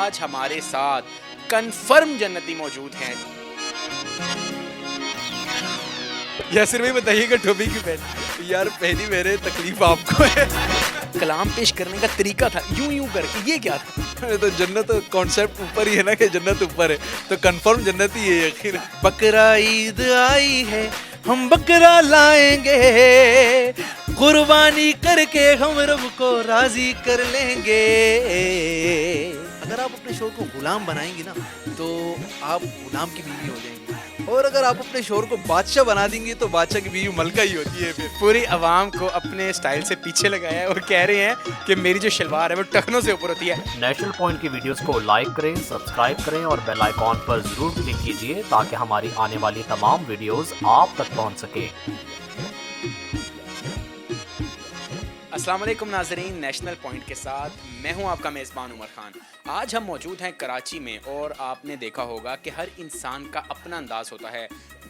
آج ہمارے ساتھ کنفرم جنتی موجود ہیں. یاسر بھائی بتائیے گا ٹوپی کیوں پہنی؟ یار پہلی میرے تکلیف آپ کو ہے. کلام پیش کرنے کا طریقہ تھا یوں کر کے، یہ کیا تھا؟ تو جنت کانسیپٹ اوپر ہی ہے نا کہ جنت اوپر ہے، تو کنفرم جنت ہی ہے یقین. بقرہ عید آئی ہے ہم بکرا لائیں گے، قربانی کر کے ہم رب کو راضی کر لیں گے. اگر آپ اپنے شوہر کو غلام بنائیں گی نا تو آپ غلام کی بیوی ہو جائیں گی، اور اگر آپ اپنے شوہر کو بادشاہ بنا دیں گی تو بادشاہ کی بیوی ملکہ ہی ہوتی ہے. پھر پوری عوام کو اپنے سٹائل سے پیچھے لگایا ہے اور کہہ رہے ہیں کہ میری جو شلوار ہے وہ ٹخنوں سے اوپر ہوتی ہے. نیشنل پوائنٹ کی ویڈیوز کو لائک کریں، سبسکرائب کریں اور بیل آئیکن پر ضرور کلک کیجیے تاکہ ہماری آنے والی تمام ویڈیوز آپ تک پہنچ سکیں. السلام علیکم ناظرین، نیشنل پوائنٹ کے ساتھ میں ہوں آپ کا میزبان عمر خان. آج ہم موجود ہیں کراچی میں اور آپ نے دیکھا ہوگا کہ ہر انسان کا اپنا انداز ہوتا ہے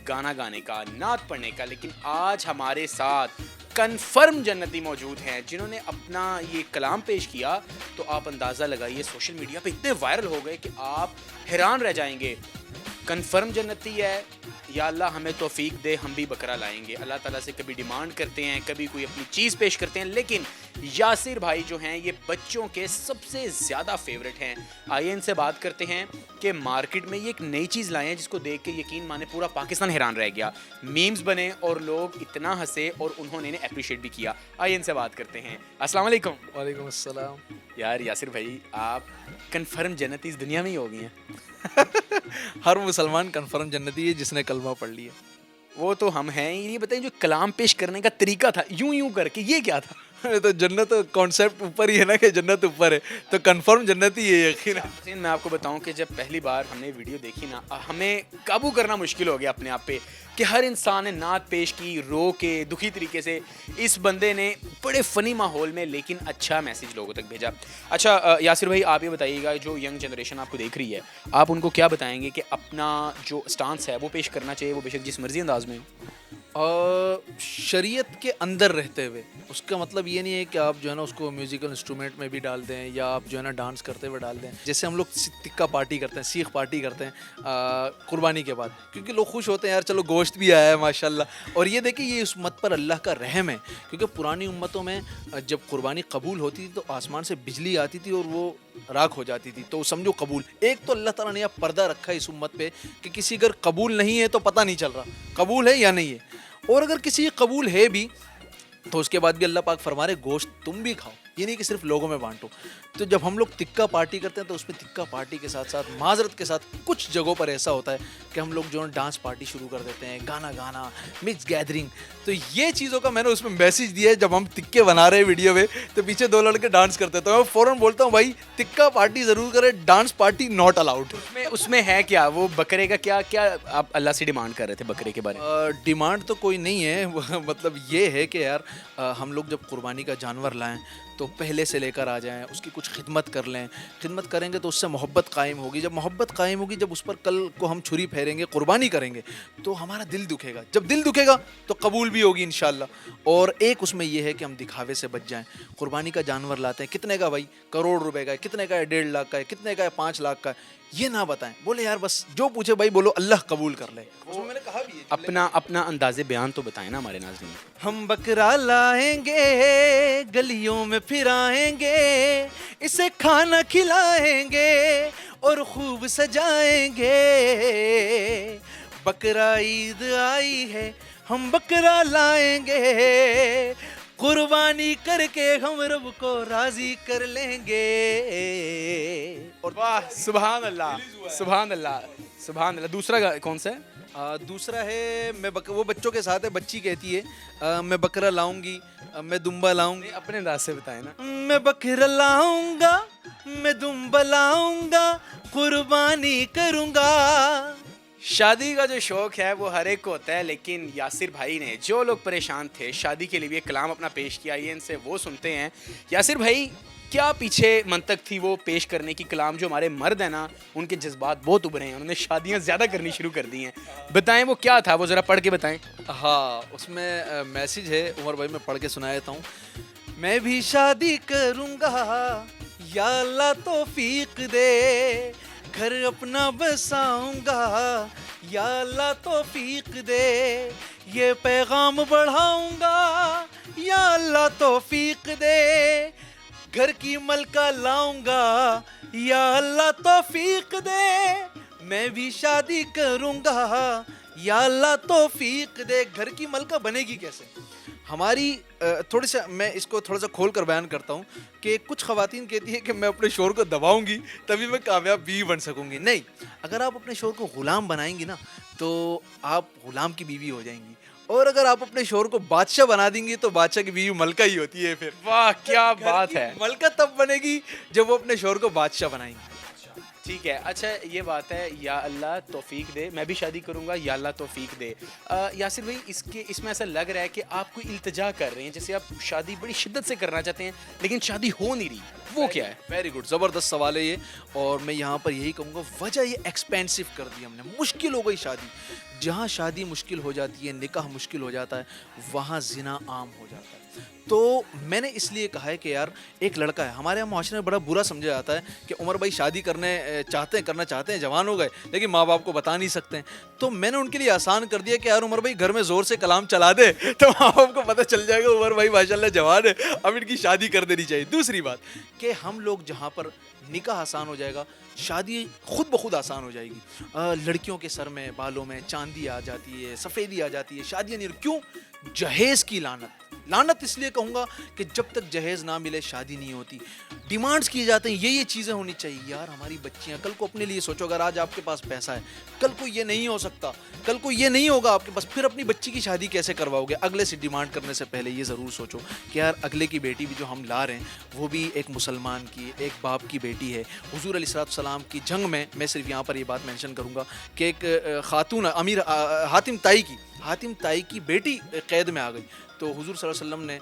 گانا گانے کا، نعت پڑھنے کا، لیکن آج ہمارے ساتھ کنفرم جنتی موجود ہیں جنہوں نے اپنا یہ کلام پیش کیا. تو آپ اندازہ لگائیے، سوشل میڈیا پہ اتنے وائرل ہو گئے کہ آپ حیران رہ جائیں گے. کنفرم جنتی ہے، یا اللہ ہمیں توفیق دے ہم بھی بکرا لائیں گے. اللہ تعالیٰ سے کبھی ڈیمانڈ کرتے ہیں، کبھی کوئی اپنی چیز پیش کرتے ہیں، لیکن یاسر بھائی جو ہیں یہ بچوں کے سب سے زیادہ فیورٹ ہیں. آئیے ان سے بات کرتے ہیں کہ مارکیٹ میں یہ ایک نئی چیز لائے ہیں جس کو دیکھ کے یقین مانے پورا پاکستان حیران رہ گیا. میمز بنے اور لوگ اتنا ہنسے اور انہوں نے انہیں اپریشیٹ بھی کیا. آئیے ان سے بات کرتے ہیں. السلام علیکم. وعلیکم السلام. یار یاسر بھائی آپ کنفرم جنتی اس دنیا میں ہی ہو گئی ہیں. ہر مسلمان کنفرم جنتی ہے جس نے کلمہ پڑھ لیا. وہ تو ہم ہیں. یہ بتائیں جو کلام پیش کرنے کا طریقہ تھا یوں کر کے، یہ کیا تھا؟ تو جنت کانسیپٹ اوپر ہی ہے نا کہ جنت اوپر ہے، تو کنفرم جنت ہی ہے یقین. میں آپ کو بتاؤں کہ جب پہلی بار ہم نے ویڈیو دیکھی نا، ہمیں قابو کرنا مشکل ہو گیا اپنے آپ پہ کہ ہر انسان نے نعت پیش کی رو کے دکھی طریقے سے. اس بندے نے بڑے فنی ماحول میں لیکن اچھا میسیج لوگوں تک بھیجا. اچھا یاسر بھائی آپ یہ بتائیے گا، جو ینگ جنریشن آپ کو دیکھ رہی ہے، آپ ان کو کیا بتائیں گے کہ اپنا جو اسٹانس ہے وہ پیش کرنا چاہیے، وہ بے شک جس مرضی انداز میں ہو؟ شریعت کے اندر رہتے ہوئے. اس کا مطلب یہ نہیں ہے کہ آپ جو ہے نا اس کو میوزیکل انسٹرومنٹ میں بھی ڈال دیں یا آپ جو ہے نا ڈانس کرتے ہوئے ڈال دیں. جیسے ہم لوگ تکہ پارٹی کرتے ہیں، سیخ پارٹی کرتے ہیں قربانی کے بعد، کیونکہ لوگ خوش ہوتے ہیں یار چلو گوشت بھی آیا ہے ماشاء اللہ. اور یہ دیکھیں یہ اس امت پر اللہ کا رحم ہے، کیونکہ پرانی امتوں میں جب قربانی قبول ہوتی تھی تو آسمان سے بجلی آتی تھی اور وہ راکھ ہو جاتی تھی، تو سمجھو قبول. ایک تو اللہ تعالیٰ نے یہ پردہ رکھا ہے اس امت پہ کہ کسی اگر قبول نہیں ہے تو پتہ نہیں چل رہا قبول ہے یا نہیں ہے، اور اگر کسی قبول ہے بھی تو اس کے بعد بھی اللہ پاک فرما رہے گوشت تم بھی کھاؤ، یہ نہیں کہ صرف لوگوں میں بانٹو. تو جب ہم لوگ تکہ پارٹی کرتے ہیں تو اس میں تکہ پارٹی کے ساتھ ساتھ معذرت کے ساتھ کچھ جگہوں پر ایسا ہوتا ہے کہ ہم لوگ جو ہے ڈانس پارٹی شروع کر دیتے ہیں، گانا گانا، مکس گیدرنگ. تو یہ چیزوں کا میں نے اس میں میسیج دیا ہے. جب ہم تکے بنا رہے ہیں ویڈیو میں تو پیچھے دو لڑکے ڈانس کرتے ہیں تو میں فوراً بولتا ہوں بھائی تکہ پارٹی ضرور کرے، ڈانس پارٹی ناٹ الاؤڈ. اس میں ہے کیا وہ بکرے کا کیا آپ اللہ سے ڈیمانڈ کر رہے تھے بکرے کے بارے میں؟ ڈیمانڈ تو کوئی نہیں ہے، مطلب یہ ہے کہ یار ہم لوگ جب قربانی کا جانور لائیں تو پہلے سے لے کر آ جائیں، اس کی کچھ خدمت کر لیں. خدمت کریں گے تو اس سے محبت قائم ہوگی. جب محبت قائم ہوگی، جب اس پر کل کو ہم چھری پھیریں گے، قربانی کریں گے تو ہمارا دل دکھے گا. جب دل دکھے گا تو قبول بھی ہوگی انشاءاللہ. اور ایک اس میں یہ ہے کہ ہم دکھاوے سے بچ جائیں. قربانی کا جانور لاتے ہیں، کتنے کا بھائی؟ کروڑ روپے کا ہے، کتنے کا ہے 1.5 لاکھ کا ہے، کتنے کا ہے 5 لاکھ کا ہے. یہ نہ بتائیں، بولے یار بس جو پوچھے بھائی بولو اللہ قبول کر لے. میں نے کہا بھی ہے اپنا انداز بیان تو بتائیں نا ہمارے ناظرین. ہم بکرا لائیں گے، گلیوں میں پھرائیں گے، اسے کھانا کھلائیں گے اور خوب سجائیں گے. بکرا عید آئی ہے ہم بکرا لائیں گے، قربانی کر کے ہم رب کو راضی کر لیں گے. اور واہ سبحان اللہ سبحان اللہ سبحان اللہ. دوسرا کون سا ہے؟ دوسرا ہے وہ بچوں کے ساتھ ہے. بچی کہتی ہے میں بکرا لاؤں گی، میں دمبا لاؤں گی. اپنے انداز سے بتائیں نا. میں بکرا لاؤں گا، میں دمبا لاؤں گا، قربانی کروں گا. شادی کا جو شوق ہے وہ ہر ایک کو ہوتا ہے، لیکن یاسر بھائی نے جو لوگ پریشان تھے شادی کے لیے کلام اپنا پیش کیا. یہ ان سے وہ سنتے ہیں. یاسر بھائی کیا پیچھے منطق تھی وہ پیش کرنے کی؟ کلام جو ہمارے مرد ہیں نا ان کے جذبات بہت ابھرے ہیں، انہوں نے شادیاں زیادہ کرنی شروع کر دی ہیں. بتائیں وہ کیا تھا، وہ ذرا پڑھ کے بتائیں. ہاں اس میں میسیج ہے عمر بھائی، میں پڑھ کے سنا دیتا ہوں. میں بھی شادی کروں گا یا اللہ توفیق دے گھر اپنا بساؤں گا, یا اللہ توفیق دے یہ پیغام بڑھاؤں گا, یا اللہ توفیق دے گھر کی ملکہ لاؤں گا, یا اللہ توفیق دے میں بھی شادی کروں گا, یا اللہ توفیق دے. گھر کی ملکہ بنے گی کیسے؟ ہماری تھوڑی سا میں اس کو تھوڑا سا کھول کر بیان کرتا ہوں کہ کچھ خواتین کہتی ہیں کہ میں اپنے شوہر کو دباؤں گی تبھی میں کامیاب بیوی بن سکوں گی. نہیں, اگر آپ اپنے شوہر کو غلام بنائیں گی نا تو آپ غلام کی بیوی ہو جائیں گی, اور اگر آپ اپنے شوہر کو بادشاہ بنا دیں گی تو بادشاہ کی بیوی ملکہ ہی ہوتی ہے. پھر واہ کیا بات ہے. ملکہ تب بنے گی جب وہ اپنے شوہر کو بادشاہ بنائیں گی. ٹھیک ہے, اچھا یہ بات ہے, یا اللہ توفیق دے میں بھی شادی کروں گا, یا اللہ توفیق دے. یاسر بھائی اس میں ایسا لگ رہا ہے کہ آپ کوئی التجا کر رہے ہیں, جیسے آپ شادی بڑی شدت سے کرنا چاہتے ہیں لیکن شادی ہو نہیں رہی, وہ کیا ہے؟ ویری گڈ, زبردست سوال ہے یہ, اور میں یہاں پر یہی کہوں گا وجہ یہ ایکسپینسو کر دی ہم نے, مشکل ہو گئی شادی. جہاں شادی مشکل ہو جاتی ہے, نکاح مشکل ہو جاتا ہے, وہاں زنا عام ہو جاتا ہے. تو میں نے اس لیے کہا ہے کہ یار ایک لڑکا ہے, ہمارے یہاں معاشرے میں بڑا برا سمجھا جاتا ہے کہ عمر بھائی شادی کرنا چاہتے ہیں, جوان ہو گئے لیکن ماں باپ کو بتا نہیں سکتے ہیں. تو میں نے ان کے لیے آسان کر دیا کہ یار عمر بھائی گھر میں زور سے کلام چلا دے تو ماں باپ کو پتہ چل جائے گا عمر بھائی ماشاء اللہ جوان ہے, اب ان کی شادی کر دینی چاہیے. دوسری بات کہ ہم لوگ جہاں پر نکاح آسان ہو جائے گا, شادی خود بخود آسان ہو جائے گی. لڑکیوں کے سر میں بالوں میں چاندی آ جاتی ہے, سفیدی آ جاتی ہے, شادیاں نہیں. کیوں؟ جہیز کی لعنت اس لیے کہوں گا کہ جب تک جہیز نہ ملے شادی نہیں ہوتی. ڈیمانڈز کیے جاتے ہیں یہ چیزیں ہونی چاہیے. یار ہماری بچیاں, کل کو اپنے لیے سوچو, اگر آج آپ کے پاس پیسہ ہے, کل کو یہ نہیں ہو سکتا, کل کو یہ نہیں ہوگا آپ کے پاس, پھر اپنی بچی کی شادی کیسے کرواؤ گے؟ اگلے سے ڈیمانڈ کرنے سے پہلے یہ ضرور سوچو کہ یار اگلے کی بیٹی بھی جو ہم لا رہے ہیں وہ بھی ایک مسلمان کی, ایک باپ کی بیٹی ہے. حضور علیہ السلام کی جنگ میں صرف یہاں پر یہ بات مینشن کروں گا کہ ایک خاتون امیر حاتم تائی کی بیٹی قید میں آ گئی, تو حضور صلی اللہ علیہ وسلم نے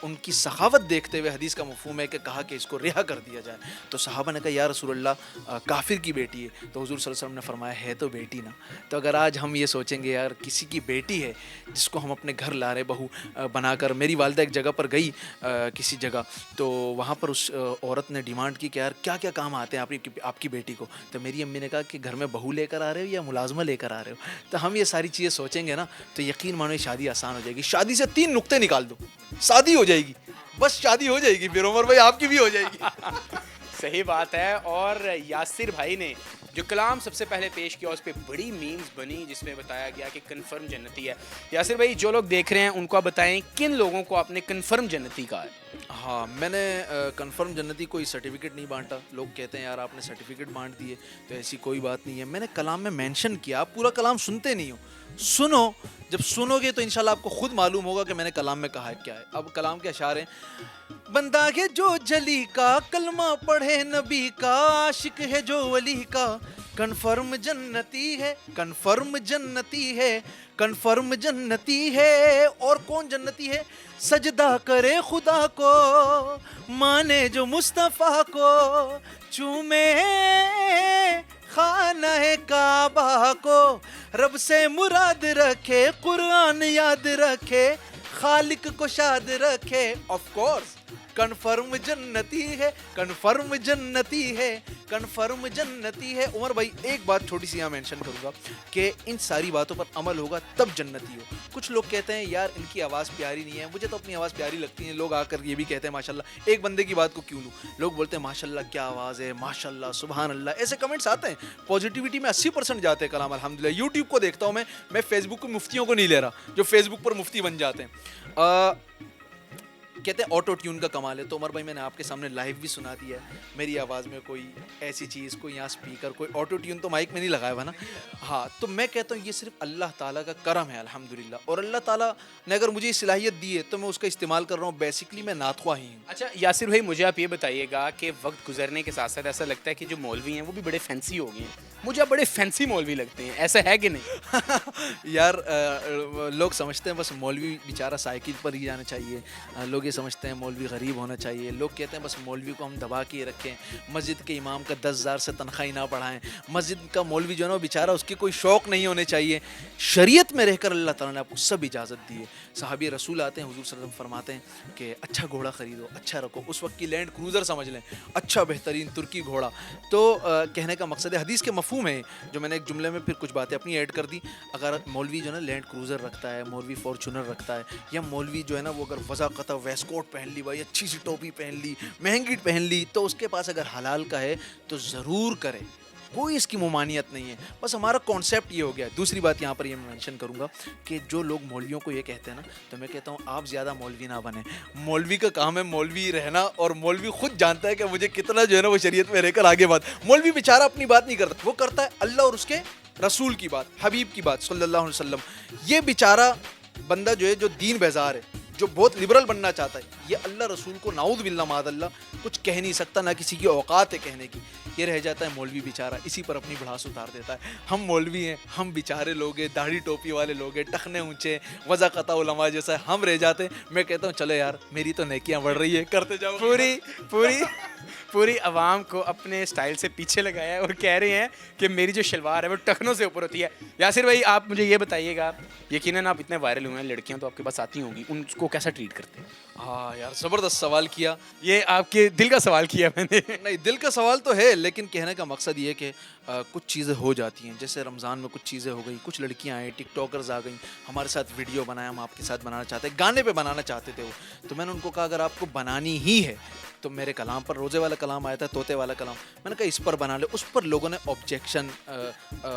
ان کی سخاوت دیکھتے ہوئے, حدیث کا مفہوم ہے کہ کہا کہ اس کو رہا کر دیا جائے. تو صحابہ نے کہا یا رسول اللہ کافر کی بیٹی ہے, تو حضور صلی اللہ علیہ وسلم نے فرمایا ہے تو بیٹی نا. تو اگر آج ہم یہ سوچیں گے یار کسی کی بیٹی ہے جس کو ہم اپنے گھر لا رہے بہو بنا کر, میری والدہ ایک جگہ پر گئی کسی جگہ, تو وہاں پر اس عورت نے ڈیمانڈ کی کہ یار کیا کیا کام آتے ہیں آپ کی بیٹی کو. تو میری امی نے کہا کہ گھر میں بہو لے کر آ رہے ہو یا ملازمہ لے کر آ رہے ہو. تو ہم یہ ساری چیزیں سوچیں گے نا تو یقین مانو شادی آسان ہو جائے گی. شادی سے 3 نقطے نکال دو, شادی ہو جائے گی, بس شادی ہو جائے گی. پھر عمر بھائی آپ کی بھی ہو جائے گی. صحیح بات ہے. اور یاسر بھائی نے جو کلام سب سے پہلے پیش کیا اس پہ بڑی میمز بنی جس میں بتایا گیا کہ کنفرم جنتی ہے. یاسر بھائی جو لوگ دیکھ رہے ہیں ان کو آپ بتائیں کن لوگوں کو آپ نے کنفرم جنتی کہا ہے؟ ہاں, میں نے کنفرم جنتی کوئی سرٹیفکیٹ نہیں بانٹا. لوگ کہتے ہیں یار آپ نے سرٹیفکیٹ بانٹ دیے, تو ایسی کوئی بات نہیں ہے. میں نے کلام میں مینشن کیا, آپ پورا کلام سنتے نہیں ہو, سنو, جب سنو گے تو انشاءاللہ آپ کو خود معلوم ہوگا کہ میں نے کلام میں کہا ہے کیا ہے. اب کلام کے اشعار ہیں, بندہ ہے جو جلی کا کلمہ پڑھے نبی کا, عاشق ہے جو ولی کا, کنفرم جنتی ہے, کنفرم جنتی ہے, کنفرم جنتی ہے. اور کون جنتی ہے؟ سجدہ کرے خدا کو, مانے جو مصطفیٰ کو, چومے خانہ کعبہ کو, رب سے مراد رکھے, قرآن یاد رکھے, خالق کو شاد رکھے. آف کورس کنفرم جنتی ہے, کنفرم جنتی ہے, کنفرم جنتی ہے. عمر بھائی ایک بات چھوٹی سی یہاں مینشن کروں گا کہ ان ساری باتوں پر عمل ہوگا تب جنتی ہو. کچھ لوگ کہتے ہیں یار ان کی آواز پیاری نہیں ہے, مجھے تو اپنی آواز پیاری لگتی ہے. لوگ آ کر یہ بھی کہتے ہیں ماشاءاللہ, ایک بندے کی بات کو کیوں لوں, لوگ بولتے ہیں ماشاءاللہ کیا آواز ہے, ماشاءاللہ سبحان اللہ, ایسے کمنٹس آتے ہیں. پازیٹیوٹی میں 80% جاتے ہیں کلام الحمدللہ. یوٹیوب کو دیکھتا ہوں میں فیس بک کو مفتیوں کو نہیں لے رہا جو فیس بک پر مفتی بن جاتے ہیں. کہتے ہیں آٹو ٹیون کا کمال ہے. تو عمر بھائی میں نے آپ کے سامنے لائیو بھی سنا دیا ہے, میری آواز میں کوئی ایسی چیز, کوئی یہاں اسپیکر, کوئی آٹو ٹیون تو مائک میں نہیں لگایا ہوا نا. ہاں, تو میں کہتا ہوں یہ صرف اللہ تعالیٰ کا کرم ہے الحمدللہ, اور اللہ تعالیٰ نے اگر مجھے یہ صلاحیت دی ہے تو میں اس کا استعمال کر رہا ہوں. بیسکلی میں نعت خواہ ہی ہوں. اچھا یاسر بھائی مجھے آپ یہ بتائیے گا کہ وقت گزرنے کے ساتھ ساتھ ایسا لگتا ہے کہ جو مولوی ہیں وہ بھی بڑے فینسی ہو گئے ہیں, مجھے آپ بڑے فینسی مولوی لگتے ہیں, ایسا ہے کہ نہیں؟ یار لوگ سمجھتے ہیں بس مولوی بیچارہ سائیکل پر ہی جانا چاہیے, لوگ یہ سمجھتے ہیں مولوی غریب ہونا چاہیے, لوگ کہتے ہیں بس مولوی کو ہم دبا کے رکھیں, مسجد کے امام کا 10,000 سے تنخواہ نہ بڑھائیں, مسجد کا مولوی جو ہے نا بیچارہ اس کی کوئی شوق نہیں ہونے چاہیے. شریعت میں رہ کر اللہ تعالیٰ نے آپ کو سب اجازت دی ہے. صحابی رسول آتے ہیں, حضور صلی اللہ علیہ وسلم فرماتے ہیں کہ اچھا گھوڑا خریدو, اچھا رکھو. اس وقت کی لینڈ کروزر سمجھ لیں, اچھا بہترین ترکی گھوڑا. تو کہنے کا مقصد ہے, حدیث کے مفہوم ہے جو میں نے ایک جملے میں پھر کچھ باتیں اپنی ایڈ کر دی. اگر مولوی جو ہے نا لینڈ کروزر رکھتا ہے, مولوی فارچونر رکھتا ہے, یا مولوی جو ہے نا وہ اگر وضاقتہ ویسٹ کوٹ پہن لی, بھائی اچھی سی ٹوپی پہن لی, مہنگی پہن لی, تو اس کے پاس اگر حلال کا ہے تو ضرور کرے, کوئی اس کی ممانعت نہیں ہے. بس ہمارا کانسیپٹ یہ ہو گیا. دوسری بات یہاں پر یہ میں مینشن کروں گا کہ جو لوگ مولویوں کو یہ کہتے ہیں نا, تو میں کہتا ہوں آپ زیادہ مولوی نہ بنیں. مولوی کا کام ہے مولوی رہنا, اور مولوی خود جانتا ہے کہ مجھے کتنا جو ہے نا وہ شریعت میں رہ کر آگے بات. مولوی بیچارہ اپنی بات نہیں کرتا, وہ کرتا ہے اللہ اور اس کے رسول کی بات, حبیب کی بات صلی اللہ علیہ وسلم. یہ بیچارہ بندہ جو ہے جو دین بیزار ہے, جو بہت لبرل بننا چاہتا ہے, یہ اللہ رسول کو نعوذ باللہ معاذ اللہ کچھ کہہ نہیں سکتا, نہ کسی کی اوقات ہے کہنے کی. یہ رہ جاتا ہے مولوی بیچارہ, اسی پر اپنی بڑھاس اتار دیتا ہے. ہم مولوی ہیں, ہم بیچارے لوگ ہیں, داڑھی ٹوپی والے لوگ ہیں, ٹخنے اونچے, وضاقتہ علماء جیسا ہم رہ جاتے ہیں. میں کہتا ہوں چلو یار میری تو نیکیاں بڑھ رہی ہے, کرتے جاؤ. پوری عوام کو اپنے سٹائل سے پیچھے لگایا ہے اور کہہ رہے ہیں کہ میری جو شلوار ہے وہ ٹخنوں سے اوپر ہوتی ہے. یاسر بھائی آپ مجھے یہ بتائیے گا, یقیناً آپ اتنے وائرل ہوئے ہیں, لڑکیاں تو آپ کے پاس آتی ہوں گی, ان کو کیسا ٹریٹ کرتے ہیں؟ ہاں یار زبردست سوال کیا. یہ آپ کے دل کا سوال کیا میں نے. نہیں دل کا سوال تو ہے, لیکن کہنے کا مقصد یہ ہے کہ کچھ چیزیں ہو جاتی ہیں. جیسے رمضان میں کچھ چیزیں ہو گئی, کچھ لڑکیاں آئیں, ٹک ٹاکرز آ گئیں, ہمارے ساتھ ویڈیو بنایا, ہم آپ کے ساتھ بنانا چاہتے ہیں, گانے پہ بنانا چاہتے تھے وہ. تو میں نے ان کو کہا اگر آپ کو بنانی ہی ہے تو میرے کلام پر, روزے والا کلام آیا تھا, طوطے والا کلام, میں نے کہا اس پر بنا لے. اس پر لوگوں نے آبجیکشن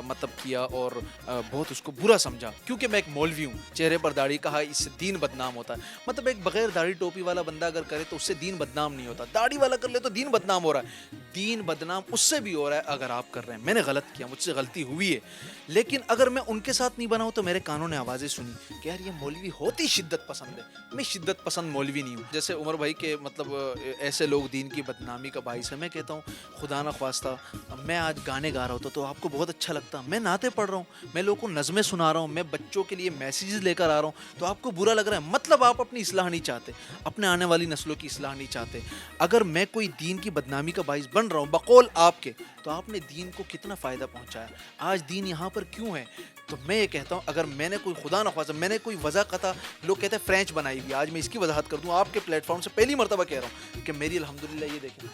مطلب کیا اور بہت اس کو برا سمجھا, کیونکہ میں ایک مولوی ہوں, چہرے پر داڑھی, کہا اس سے دین بدنام ہوتا ہے. مطلب ایک بغیر داڑھی ٹوپی والا بندہ اگر کرے تو اس سے دین بدنام نہیں ہوتا, داڑھی والا کر لے تو دین بدنام ہو رہا ہے. دین بدنام اس سے بھی ہو رہا ہے اگر آپ کر رہے ہیں. میں نے غلط کیا, مجھ سے غلطی ہوئی ہے, لیکن اگر میں ان کے ساتھ نہیں بناؤں تو میرے کانوں نے آوازیں سنی کہ یار یہ مولوی ہوتی شدت پسند ہے. میں شدت پسند مولوی نہیں ہوں. جیسے عمر بھائی کے مطلب ایسے لوگ دین کی بدنامی کا باعث ہے. میں کہتا ہوں خدا نہ خواستہ میں آج گانے گا رہا ہوتا تو آپ کو بہت اچھا لگتا, میں نعتیں پڑھ رہا ہوں, میں لوگوں کو نظمیں سنا رہا ہوں, میں بچوں کے لیے میسیجز لے کر آ رہا ہوں, تو آپ کو برا لگ رہا ہے, مطلب آپ اپنی اصلاح نہیں چاہتے, اپنے آنے والی نسلوں کی اصلاح نہیں چاہتے. اگر میں کوئی دین کی بدنامی کا باعث بن رہا ہوں بقول آپ کے, تو آپ نے دین کو کتنا فائدہ پہنچایا, آج دین یہاں پر کیوں ہے. تو میں یہ کہتا ہوں اگر میں نے کوئی خدا نخواستہ میں نے کوئی وضاقتہ, لوگ کہتے ہیں فرینچ بنائی ہوئی, آج میں اس کی وضاحت کر دوں آپ کے پلیٹ فارم سے پہلی مرتبہ کہہ رہا ہوں کہ میری الحمدللہ یہ دیکھیں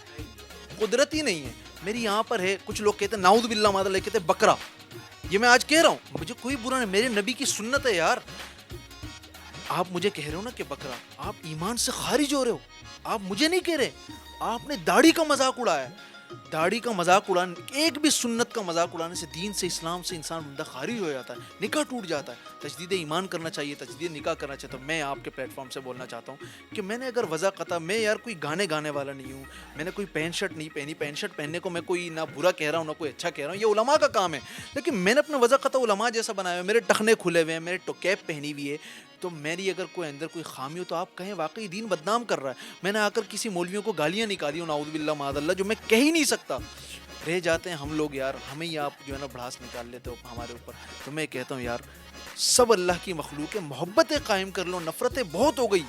قدرتی نہیں ہے, میری یہاں پر ہے. کچھ لوگ کہتے ہیں نعوذ باللہ معاذ اللہ, کہتے ہیں بکرا, یہ میں آج کہہ رہا ہوں, مجھے کوئی برا نہیں, میرے نبی کی سنت ہے یار. آپ مجھے کہہ رہے ہو نا کہ بکرا, آپ ایمان سے خارج ہو رہے ہو, آپ مجھے نہیں کہہ رہے. آپ نے داڑھی کا مذاق اڑایا, داڑھی کا مذاق اڑانے, ایک بھی سنت کا مذاق اڑانے سے دین سے اسلام سے انسان بندہ خارج ہو جاتا ہے, نکاح ٹوٹ جاتا ہے. تجدید ایمان کرنا چاہیے, تجدید نکاح کرنا چاہیے. تو میں آپ کے پلیٹ فارم سے بولنا چاہتا ہوں کہ میں نے اگر وضاقتہ, میں یار کوئی گانے والا نہیں ہوں, میں نے کوئی پینٹ شرٹ نہیں پہنی, پینٹ شرٹ پہننے کو میں کوئی نہ برا کہہ رہا ہوں نہ کوئی اچھا کہہ رہا ہوں, یہ علماء کا کام ہے, لیکن میں نے اپنا وضاقتہ علماء جیسا بنایا ہے, میرے ٹخنے کھلے ہوئے ہیں, میرے کیپ پہنی ہوئی ہے. تو میری اگر کوئی اندر کوئی خامی ہو تو آپ کہیں واقعی دین بدنام کر رہا ہے. میں نے آ کر کسی مولویوں کو گالیاں نکالی ہوں نعوذ باللہ معاذ اللہ, جو میں کہہ ہی نہیں سکتا. رہ جاتے ہیں ہم لوگ یار, ہمیں ہی آپ جو ہے نا بڑھاس نکال لیتے ہو ہمارے اوپر. تو میں کہتا ہوں یار سب اللہ کی مخلوق ہے, محبتیں قائم کر لو, نفرتیں بہت ہو گئی.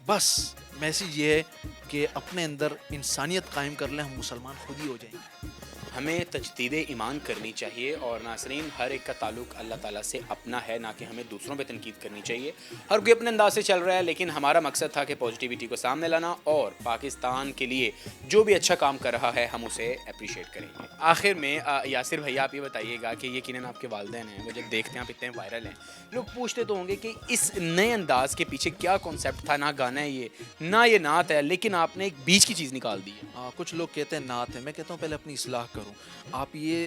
بس میسیج یہ ہے کہ اپنے اندر انسانیت قائم کر لیں, ہم مسلمان خود ہی ہو جائیں گے. ہمیں تجدید ایمان کرنی چاہیے, اور ناظرین ہر ایک کا تعلق اللہ تعالیٰ سے اپنا ہے, نہ کہ ہمیں دوسروں پہ تنقید کرنی چاہیے. ہر کوئی اپنے انداز سے چل رہا ہے, لیکن ہمارا مقصد تھا کہ پازیٹیوٹی کو سامنے لانا, اور پاکستان کے لیے جو بھی اچھا کام کر رہا ہے ہم اسے اپریشیٹ کریں گے. آخر میں یاسر بھائی آپ یہ بتائیے گا کہ یقیناً آپ کے والدین ہیں, وہ جب دیکھتے ہیں آپ اتنے وائرل ہیں, لوگ پوچھتے تو ہوں گے کہ اس نئے انداز کے پیچھے کیا کانسیپٹ تھا, نہ گانا ہے یہ, نہ یہ نعت ہے, لیکن آپ نے ایک بیچ کی چیز نکال دی ہے. کچھ لوگ کہتے ہیں نعت ہے, میں کہتا ہوں پہلے اپنی اصلاح کروں. آپ یہ